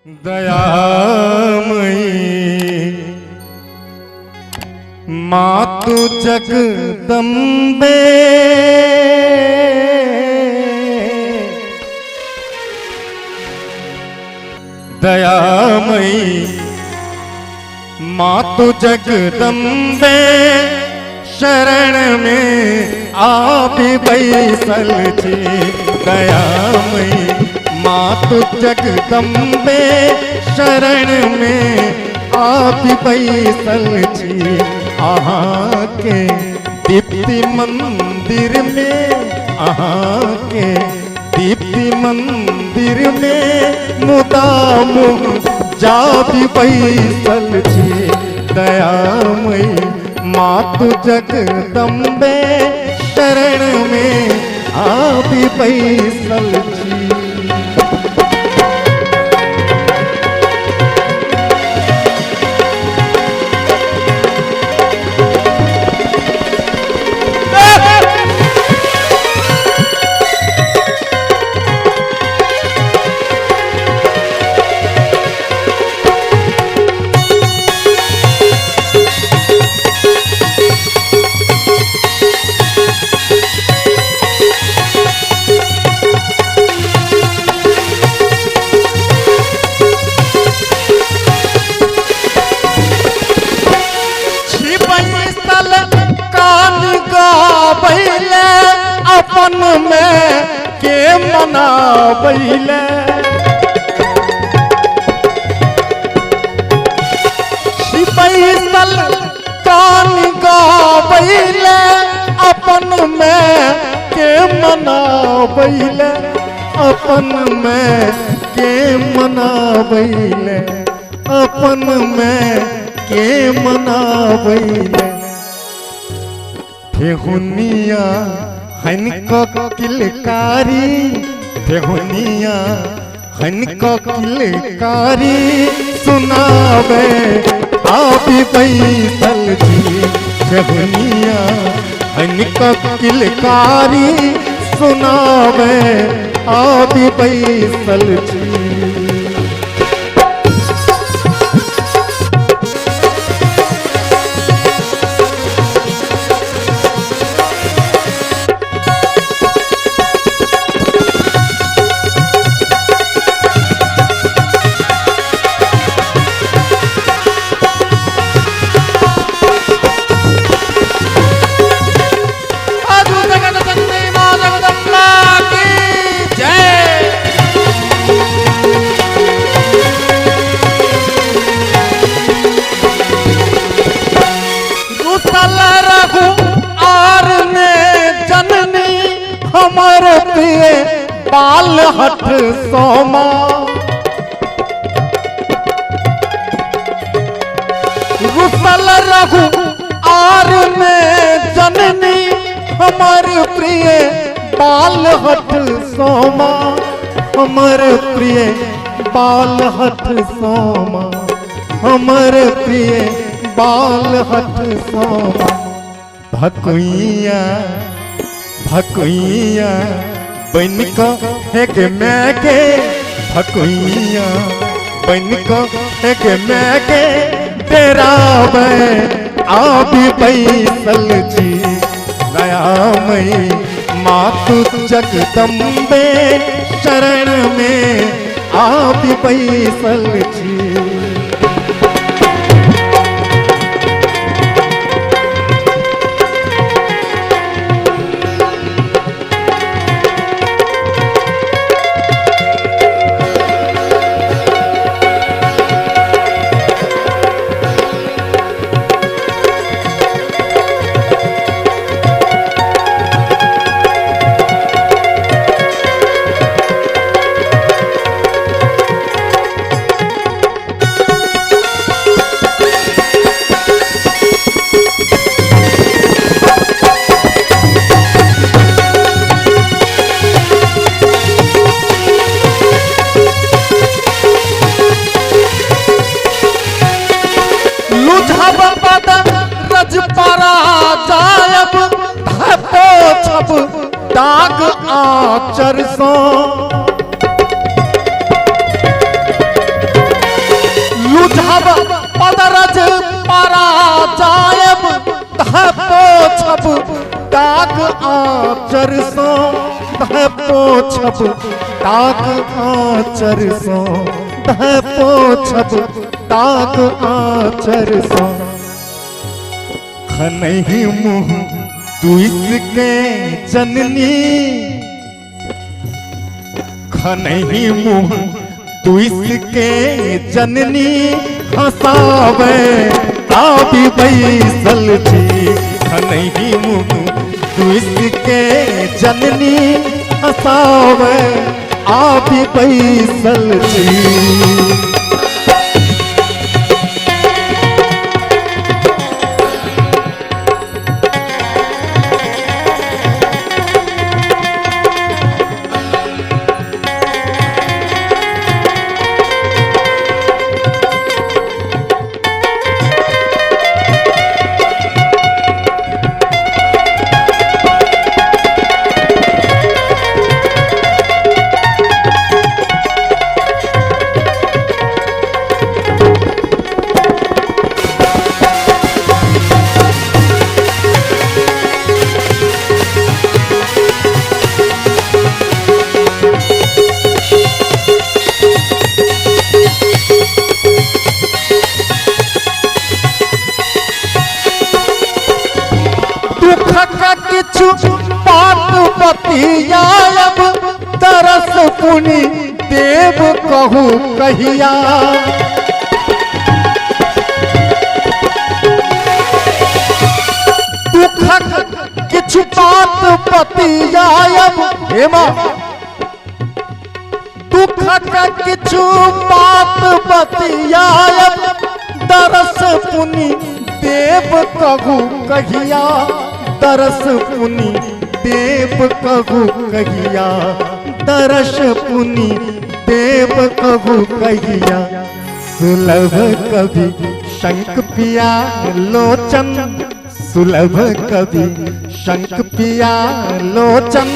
दयामयी मातु जगदम्बे दयामयी मातु जगदम्बे शरण में आप बैसल छी। दयामयी मातु जगदम्बे शरण में आप बैसल छी। अहाँ के दीप्ति मंदिर में अहाँ के दीप्ति मंदिर में मुदाम जाप बैसल छी। दयामयी मातु जगदम्बे शरण में आप बैसल छी। अपन में के मनाबैले बैसल कान गाबैले अपन में के मनाबैले अपन में के मनाबैले अपन में के मनाबैले। ठेहुनिया हनको किलकारी ठेहुनिया हनको किलकारी सुनावे आप बैसल छी। ठेहुनिया हनको किलकारी सुनावे आप बैसल छी। बाल हठ सोमा रुसल रघु आर में जननी हमर प्रिय बाल हठ सोमा हमर प्रिय बाल हठ सोमा हमर प्रिय बाल हठ सोमा। भकुइया भकुइया बन को एक मैके भकुइया बन को एक मैके डेरावे आप बैसल छी। दयामयी मातु जगदम्बे शरण में आप बैसल छी। दाग आचर सो अरज पारा जायब तह पोछब दाग आचर सो तह पोछब दाग आचर सो तह पोछब दाग आचर सो खनहि मुँह तू इसके जननी खनहि मुँह तू इसके जननी हंसावे आबी बैसल छी खनहि मुँह तू इसके जननी हंसावे आबी बैसल छी किछु बात बतियाब तरस पुनि देव कहू कहिया दुखक किछु बात बतियाब हेमा दुखक किछु बात बतियाब तरस पुनि देव कहू कहिया तरस पुनि देव कहू कहिया तरस पुनि देव कहू कहिया सुलभ कवि शंख पिया लोचन सुलभ कवि शंख पिया लोचन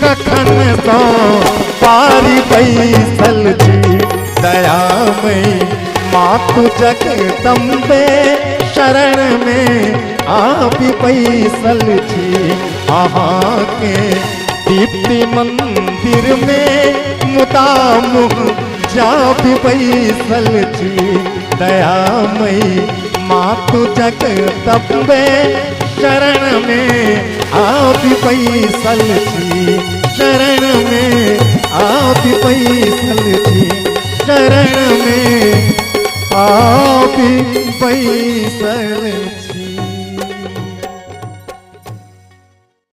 कखन सो पारी बैसल छी दयामयी मातु जगदम्बे शरण में आप बैसल छी अहाँ के दीप्ति मंदिर में मुदा मुँह जाप बैसल छी दयामयी मातु जगदम्बे शरण में आप बैसल छी शरण में आप बैसल छी शरण में आप बैसल छी।